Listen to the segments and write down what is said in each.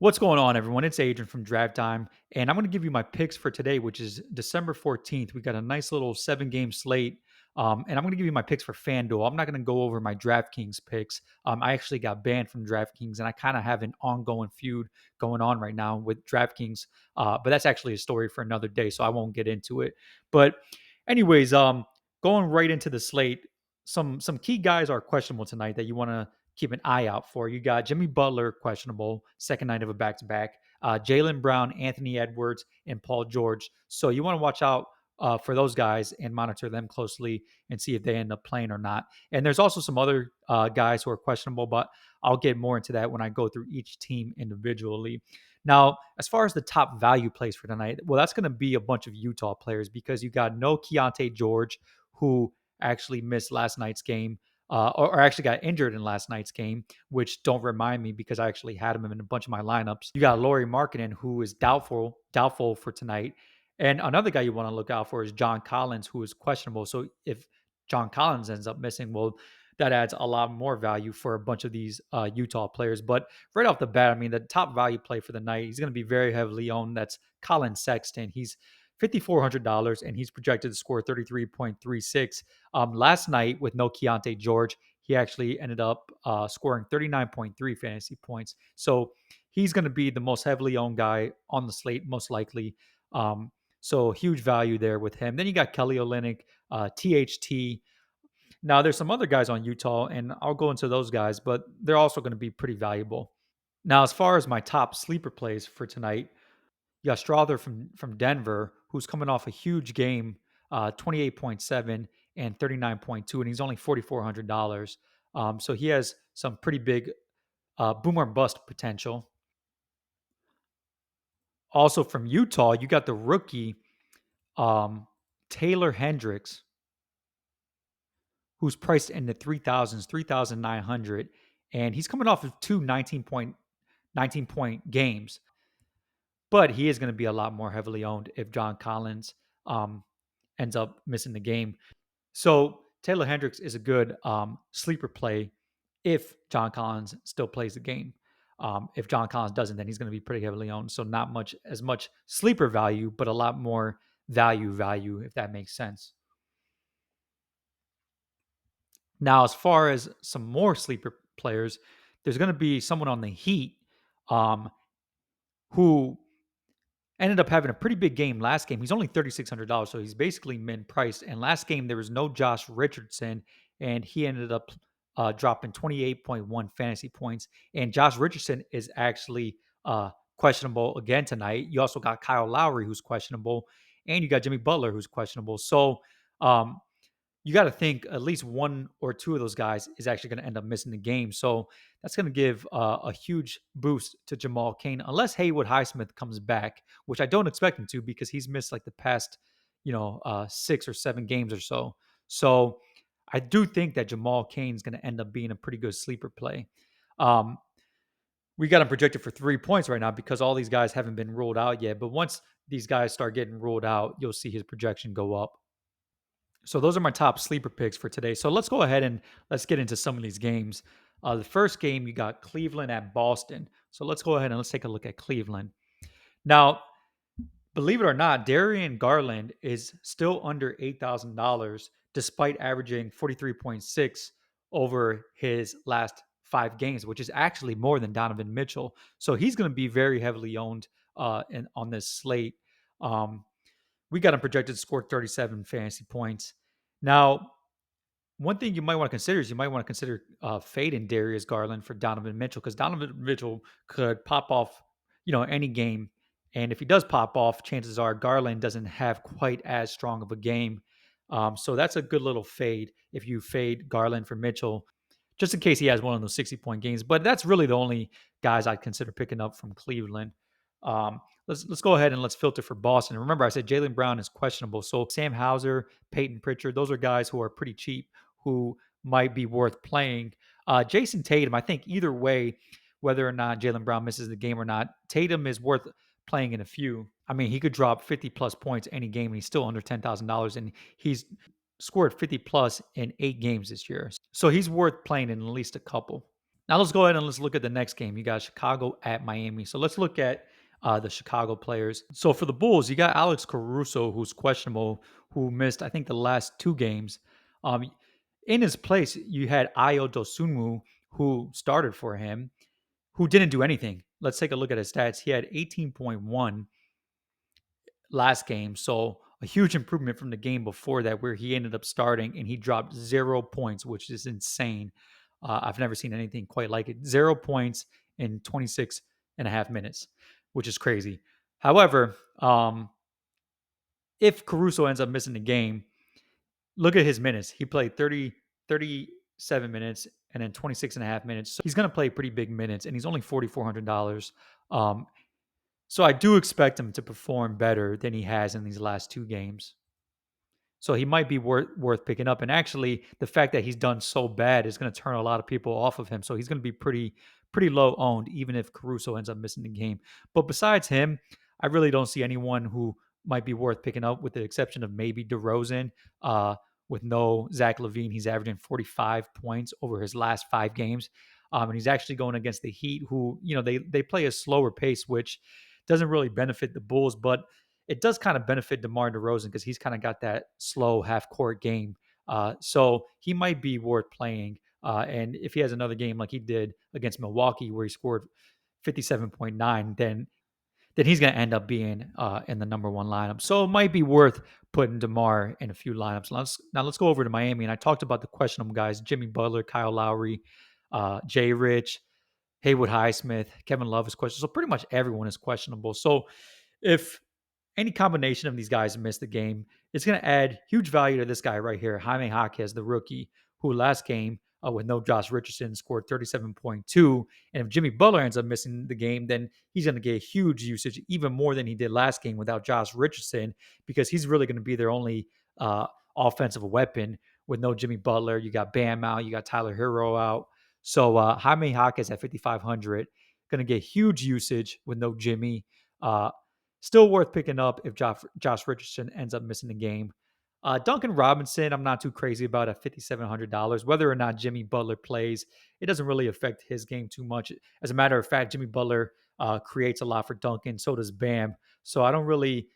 What's going on, everyone? It's Adrian from Draft Time, and I'm going to give you my picks for today, which is December 14th. We got a nice little 7 game slate, and I'm going to give you my picks for FanDuel. I'm not going to go over my DraftKings picks. I actually got banned from DraftKings, and I kind of have an ongoing feud going on right now with DraftKings, but that's actually a story for another day, so I won't get into it. But, anyways, going right into the slate, some key guys are questionable tonight that you want to keep an eye out for. You got Jimmy Butler, questionable, second night of a back to back. Jalen Brown, Anthony Edwards, and Paul George. So you want to watch out for those guys and monitor them closely and see if they end up playing or not. And there's also some other guys who are questionable, but I'll get more into that when I go through each team individually. Now, as far as the top value plays for tonight, well, that's going to be a bunch of Utah players because you got no Keontae George, who actually missed last night's game or actually got injured in last night's game, which don't remind me because I actually had him in a bunch of my lineups. You got Laurie Markkinen, who is doubtful for tonight. And another guy you want to look out for is John Collins, who is questionable. So if John Collins ends up missing, well, that adds a lot more value for a bunch of these Utah players. But right off the bat, I mean, the top value play for the night, he's going to be very heavily owned. That's Colin Sexton. He's $5,400 and he's projected to score 33.36. Last night with no Keontae George, he actually ended up scoring 39.3 fantasy points. So he's going to be the most heavily owned guy on the slate, most likely. So huge value there with him. Then you got Kelly Olynyk, THT. Now there's some other guys on Utah, and I'll go into those guys, but they're also going to be pretty valuable. Now, as far as my top sleeper plays for tonight, you got Strother from Denver, who's coming off a huge game, 28.7 and 39.2, and he's only $4,400. So he has some pretty big boomer bust potential. Also from Utah, you got the rookie um, Taylor Hendricks, who's priced in the 3,000s, 3,900, and he's coming off of two 19 point games. But he is going to be a lot more heavily owned if John Collins um, ends up missing the game. So Taylor Hendricks is a good sleeper play if John Collins still plays the game. If John Collins doesn't, then he's going to be pretty heavily owned. So not much sleeper value, but a lot more value, if that makes sense. Now, as far as some more sleeper players, there's going to be someone on the Heat um, who ended up having a pretty big game last game. He's only $3,600, so he's basically min priced. And last game there was no Josh Richardson, and he ended up dropping 28.1 fantasy points. And Josh Richardson is actually questionable again tonight. You also got Kyle Lowry, who's questionable, and you got Jimmy Butler, who's questionable. So um, you got to think at least one or two of those guys is actually going to end up missing the game. So that's going to give a huge boost to Jamal Cain, unless Haywood Highsmith comes back, which I don't expect him to because he's missed like the past, 6 or 7 games or so. So I do think that Jamal Cain is going to end up being a pretty good sleeper play. Um, we got him projected for 3 points right now because all these guys haven't been ruled out yet. But once these guys start getting ruled out, you'll see his projection go up. So those are my top sleeper picks for today. So let's go ahead and let's get into some of these games. The first game, you got Cleveland at Boston. So let's go ahead and let's take a look at Cleveland. Now, believe it or not, Darian Garland is still under $8,000 despite averaging 43.6 over his last 5 games, which is actually more than Donovan Mitchell. So he's going to be very heavily owned on this slate. Um, we got him projected to score 37 fantasy points. Now, one thing you might want to consider is you might want to consider fading Darius Garland for Donovan Mitchell because Donovan Mitchell could pop off, any game. And if he does pop off, chances are Garland doesn't have quite as strong of a game. So that's a good little fade if you fade Garland for Mitchell, just in case he has one of those 60-point games. But that's really the only guys I'd consider picking up from Cleveland. Let's go ahead and let's filter for Boston. Remember, I said Jalen Brown is questionable. So Sam Hauser, Peyton Pritchard, those are guys who are pretty cheap who might be worth playing. Jason Tatum, I think either way, whether or not Jalen Brown misses the game or not, Tatum is worth playing in a few. I mean, he could drop 50 plus points any game and he's still under $10,000 and he's scored 50 plus in 8 games this year. So he's worth playing in at least a couple. Now let's go ahead and let's look at the next game. You got Chicago at Miami. So let's look at the Chicago players. So for the Bulls, you got Alex Caruso, who's questionable, who missed, I think, the last two games. Um, in his place, you had Ayo Dosunmu, who started for him, who didn't do anything. Let's take a look at his stats. He had 18.1 last game. So a huge improvement from the game before that, where he ended up starting and he dropped 0 points, which is insane. I've never seen anything quite like it. 0 points in 26 and a half minutes, which is crazy. However, if Caruso ends up missing the game, look at his minutes. He played 37 minutes and then 26 and a half minutes. So he's going to play pretty big minutes and he's only $4,400. Um, so I do expect him to perform better than he has in these last two games. So he might be worth picking up. And actually, the fact that he's done so bad is going to turn a lot of people off of him. So he's going to be pretty low owned, even if Caruso ends up missing the game. But besides him, I really don't see anyone who might be worth picking up, with the exception of maybe DeRozan. With no Zach Levine, he's averaging 45 points over his last 5 games. And he's actually going against the Heat, who, they play a slower pace, which doesn't really benefit the Bulls, but it does kind of benefit DeMar DeRozan because he's kind of got that slow half court game. So he might be worth playing. And if he has another game like he did against Milwaukee, where he scored 57.9, then he's going to end up being in the number one lineup. So it might be worth putting DeMar in a few lineups. Now let's go over to Miami. And I talked about the questionable guys: Jimmy Butler, Kyle Lowry, Jay Rich, Haywood Highsmith, Kevin Love is questionable. So pretty much everyone is questionable. So if any combination of these guys miss the game, it's going to add huge value to this guy right here, Jaime Jaquez, the rookie, who last game with no Josh Richardson scored 37.2. And if Jimmy Butler ends up missing the game, then he's going to get huge usage, even more than he did last game without Josh Richardson, because he's really going to be their only offensive weapon with no Jimmy Butler. You got Bam out, you got Tyler Hero out. So Jaime Jaquez at 5,500, going to get huge usage with no Jimmy. Still worth picking up if Josh Richardson ends up missing the game. Duncan Robinson, I'm not too crazy about at $5,700. Whether or not Jimmy Butler plays, it doesn't really affect his game too much. As a matter of fact, Jimmy Butler creates a lot for Duncan. So does Bam. So I don't really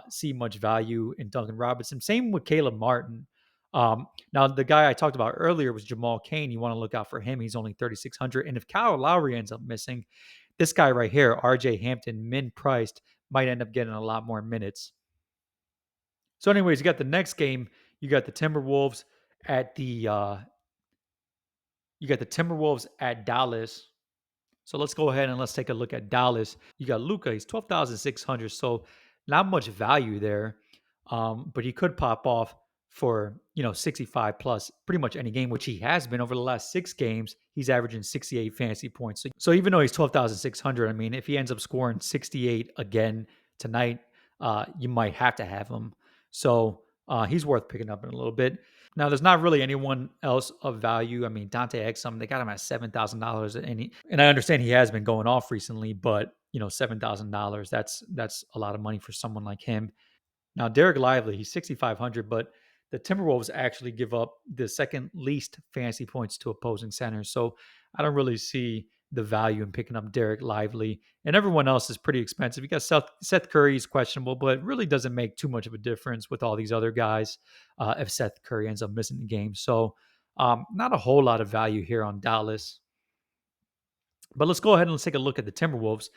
see much value in Duncan Robinson. Same with Caleb Martin. Now, the guy I talked about earlier was Jamal Cain. You want to look out for him. He's only 3,600. And if Kyle Lowry ends up missing, this guy right here, RJ Hampton, min priced, might end up getting a lot more minutes. So, anyways, you got the next game. You got the Timberwolves at Dallas. So let's go ahead and let's take a look at Dallas. You got Luka. He's 12,600. So not much value there, but he could pop off for 65 plus pretty much any game, which he has been over the last 6 games. He's averaging 68 fantasy points. So even though he's 12,600, I mean, if he ends up scoring 68 again tonight, you might have to have him. So he's worth picking up in a little bit. Now, there's not really anyone else of value. I mean, Dante Exum, they got him at $7,000, and I understand he has been going off recently, but $7,000, that's a lot of money for someone like him. Now, Derek Lively, he's 6,500, but the Timberwolves actually give up the second least fantasy points to opposing centers. So I don't really see the value in picking up Derek Lively. And everyone else is pretty expensive. You got Seth Curry is questionable, but it really doesn't make too much of a difference with all these other guys if Seth Curry ends up missing the game. So not a whole lot of value here on Dallas. But let's go ahead and let's take a look at the Timberwolves.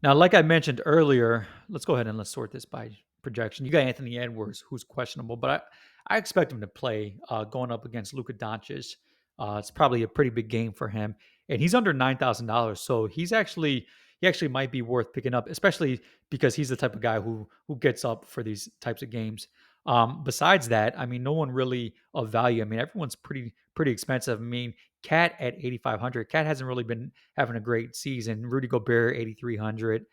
Now, like I mentioned earlier, let's go ahead and let's sort this by projection. You got Anthony Edwards, who's questionable, but I expect him to play going up against Luka Doncic. It's probably a pretty big game for him, and he's under $9,000, so he actually might be worth picking up, especially because he's the type of guy who gets up for these types of games. Besides that, I mean, no one really of value. I mean, everyone's pretty expensive. I mean, Cat at 8,500. Cat hasn't really been having a great season. Rudy Gobert 8,300.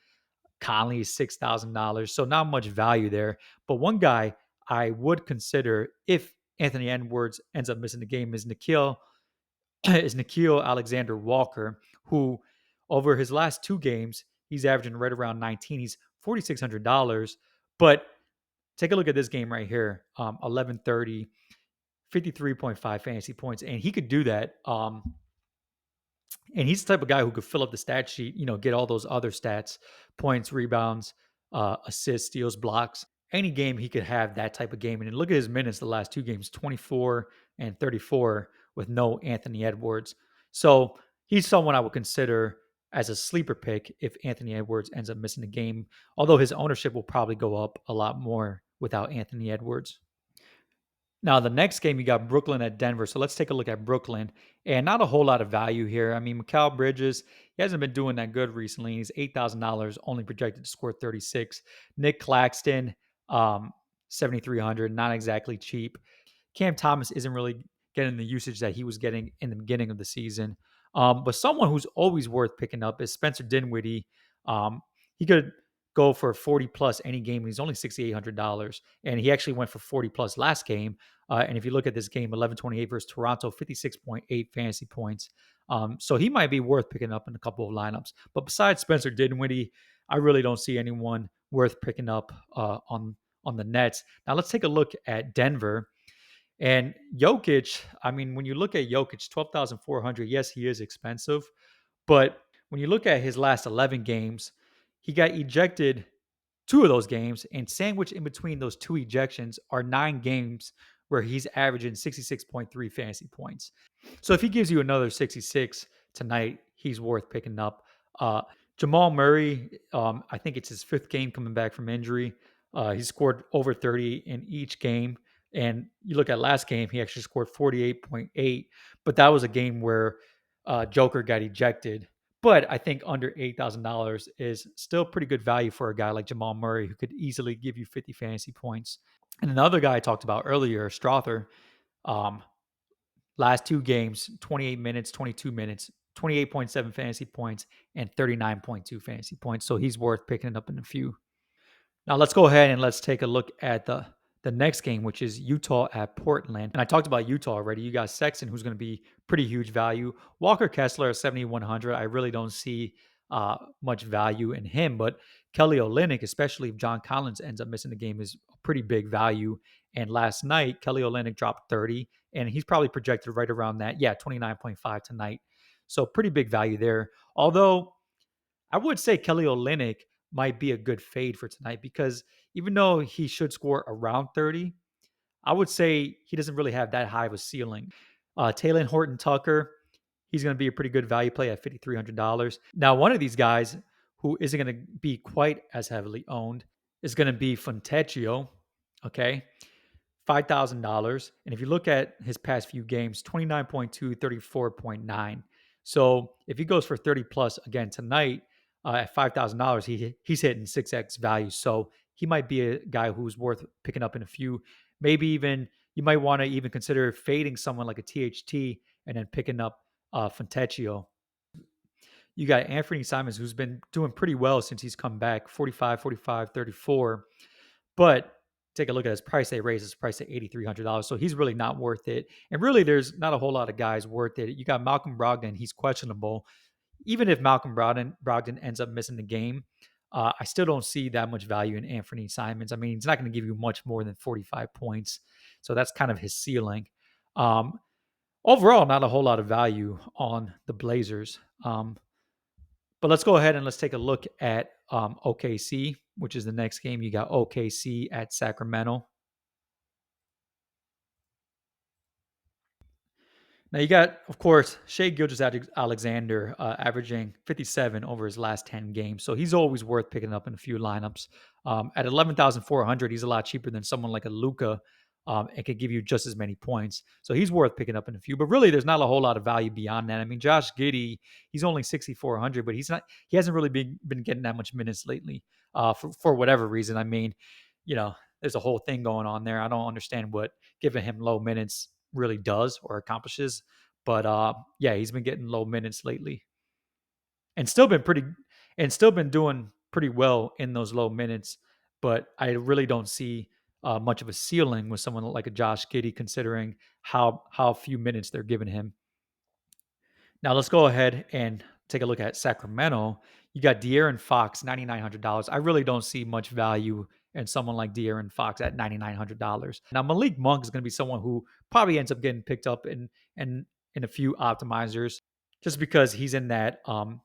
Conley is $6,000. So not much value there. But one guy I would consider if Anthony Edwards ends up missing the game is Nikhil Alexander Walker, who over his last 2 games he's averaging right around 19. He's $4,600. But take a look at this game right here. 11:30, 53.5 fantasy points, and he could do that. And he's the type of guy who could fill up the stat sheet, get all those other stats, points, rebounds, assists, steals, blocks. Any game he could have that type of game. And look at his minutes the last two games, 24 and 34 with no Anthony Edwards. So he's someone I would consider as a sleeper pick if Anthony Edwards ends up missing a game, although his ownership will probably go up a lot more without Anthony Edwards. Now, the next game, you got Brooklyn at Denver. So let's take a look at Brooklyn. And not a whole lot of value here. I mean, Mikal Bridges, he hasn't been doing that good recently. He's $8,000, only projected to score 36. Nick Claxton, 7,300, not exactly cheap. Cam Thomas isn't really getting the usage that he was getting in the beginning of the season. But someone who's always worth picking up is Spencer Dinwiddie. He could go for 40 plus any game, and he's only $6,800. And he actually went for 40 plus last game. And if you look at this game, 11-28 versus Toronto, 56.8 fantasy points. So he might be worth picking up in a couple of lineups. But besides Spencer Dinwiddie, I really don't see anyone worth picking up on the Nets. Now let's take a look at Denver. And Jokic, I mean, when you look at Jokic, 12,400, yes, he is expensive. But when you look at his last 11 games, he got ejected two of those games, and sandwiched in between those two ejections are 9 games where he's averaging 66.3 fantasy points. So if he gives you another 66 tonight, he's worth picking up. Jamal Murray, I think it's his fifth game coming back from injury. He scored over 30 in each game. And you look at last game, he actually scored 48.8, but that was a game where Joker got ejected. But I think under $8,000 is still pretty good value for a guy like Jamal Murray who could easily give you 50 fantasy points. And another guy I talked about earlier, Strother, um, last two games, 28 minutes, 22 minutes, 28.7 fantasy points, and 39.2 fantasy points. So he's worth picking up in a few. Now let's go ahead and let's take a look at the next game, which is Utah at Portland. And I talked about Utah already. You got Sexton, who's going to be pretty huge value. Walker Kessler at 7,100. I really don't see much value in him, but Kelly Olynyk, especially if John Collins ends up missing the game, is a pretty big value. And last night, Kelly Olynyk dropped 30, and he's probably projected right around that. Yeah, 29.5 tonight. So pretty big value there. Although I would say Kelly Olynyk might be a good fade for tonight because even though he should score around 30, I would say he doesn't really have that high of a ceiling. Taylor Horton Tucker, he's going to be a pretty good value play at $5,300. Now, one of these guys who isn't going to be quite as heavily owned is going to be Fontecchio. Okay. $5,000. And if you look at his past few games, 29.2, 34.9. So if he goes for 30 plus again tonight at $5,000, he's hitting 6x value. So he might be a guy who's worth picking up in a few. Maybe even you might want to even consider fading someone like a THT and then picking up Fontecchio. You got Anthony Simons, who's been doing pretty well since he's come back, 45, 45, 34. But take a look at his price. They raised his price to $8,300. So he's really not worth it. And really, there's not a whole lot of guys worth it. You got Malcolm Brogdon. He's questionable. Even if Malcolm Brogdon ends up missing the game, I still don't see that much value in Anthony Simons. I mean, he's not going to give you much more than 45 points. So that's kind of his ceiling. Um, Overall, not a whole lot of value on the Blazers. But let's go ahead and let's take a look at OKC, which is the next game. You got OKC at Sacramento. Now you got, of course, Shea Gilgeous-Alexander averaging 57 over his last 10 games. So he's always worth picking up in a few lineups. At 11,400, he's a lot cheaper than someone like a Luka and could give you just as many points. So he's worth picking up in a few. But really, there's not a whole lot of value beyond that. I mean, Josh Giddey, he's only 6,400, but he hasn't really been getting that much minutes lately for whatever reason. I mean, there's a whole thing going on there. I don't understand what giving him low minutes really does or accomplishes. But yeah, he's been getting low minutes lately and still been doing pretty well in those low minutes. But I really don't see much of a ceiling with someone like a Josh Giddey, considering how few minutes they're giving him. Now let's go ahead and take a look at Sacramento. You got De'Aaron Fox, $9,900. I really don't see much value in someone like De'Aaron Fox at $9,900. Now Malik Monk is going to be someone who probably ends up getting picked up in a few optimizers. just because he's in that $5,000,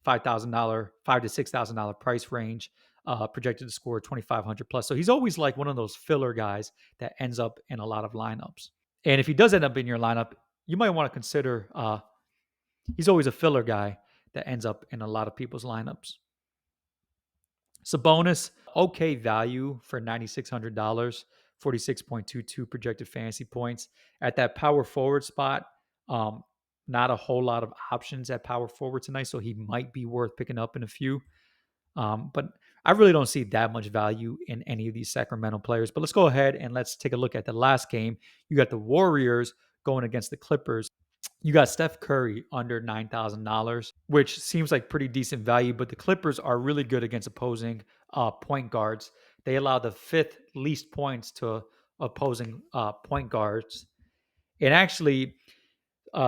$5 to $6,000 price range, projected to score 2,500 plus. So he's always like one of those filler guys that ends up in a lot of lineups. And if he does end up in your lineup, you might want to consider he's always a filler guy that ends up in a lot of people's lineups. Sabonis, okay value for $9,600, 46.22 projected fantasy points. At that power forward spot, um, not a whole lot of options at power forward tonight, so he might be worth picking up in a few. But I really don't see that much value in any of these Sacramento players. But let's go ahead and let's take a look at the last game. You got the Warriors going against the Clippers. You got Steph Curry under $9,000, which seems like pretty decent value, but the Clippers are really good against opposing point guards. They allow the fifth least points to opposing point guards. And actually,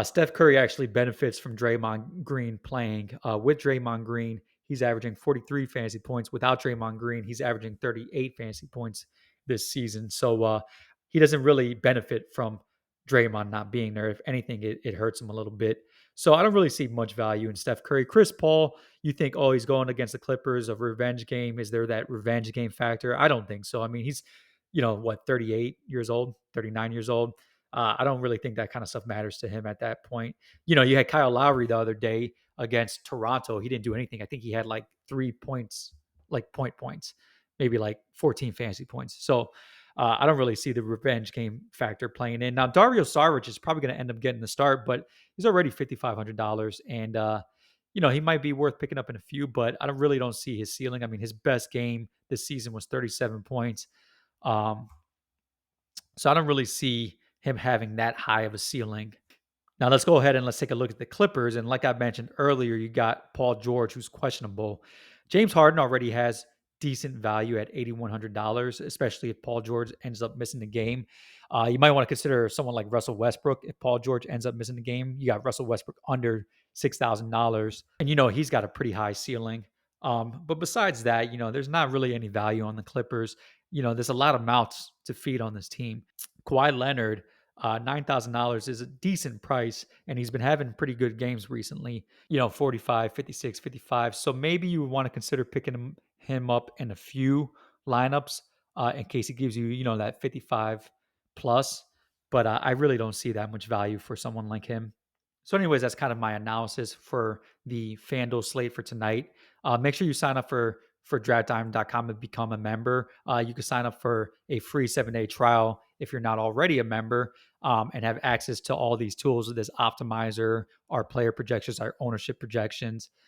Steph Curry actually benefits from Draymond Green playing. With Draymond Green, he's averaging 43 fantasy points. Without Draymond Green, he's averaging 38 fantasy points this season. So he doesn't really benefit from Draymond not being there. If anything, it hurts him a little bit. So I don't really see much value in Steph Curry. Chris Paul, you think, oh, he's going against the Clippers, a revenge game. Is there that revenge game factor? I don't think so. I mean, he's, 38 years old, 39 years old. I don't really think that kind of stuff matters to him at that point. You had Kyle Lowry the other day against Toronto. He didn't do anything. I think he had like 3 points, like points, maybe like 14 fantasy points. So I don't really see the revenge game factor playing in. Now, Dario Saric is probably going to end up getting the start, but he's already $5,500. And, he might be worth picking up in a few, but I don't see his ceiling. I mean, his best game this season was 37 points. Um, so I don't really see him having that high of a ceiling. Now let's go ahead and let's take a look at the Clippers. And like I mentioned earlier, you got Paul George, who's questionable. James Harden already has decent value at $8,100, especially if Paul George ends up missing the game. You might want to consider someone like Russell Westbrook. If Paul George ends up missing the game, you got Russell Westbrook under $6,000. And he's got a pretty high ceiling. But besides that, there's not really any value on the Clippers. There's a lot of mouths to feed on this team. Kawhi Leonard, $9,000 is a decent price, and he's been having pretty good games recently, 45, 56, 55. So maybe you would want to consider picking him up in a few lineups in case he gives you, that 55 plus. But I really don't see that much value for someone like him. So, anyways, that's kind of my analysis for the FanDuel slate for tonight. Make sure you sign up for draftdime.com and become a member. You can sign up for a free 7-day trial if you're not already a member, and have access to all these tools with this optimizer, our player projections, our ownership projections.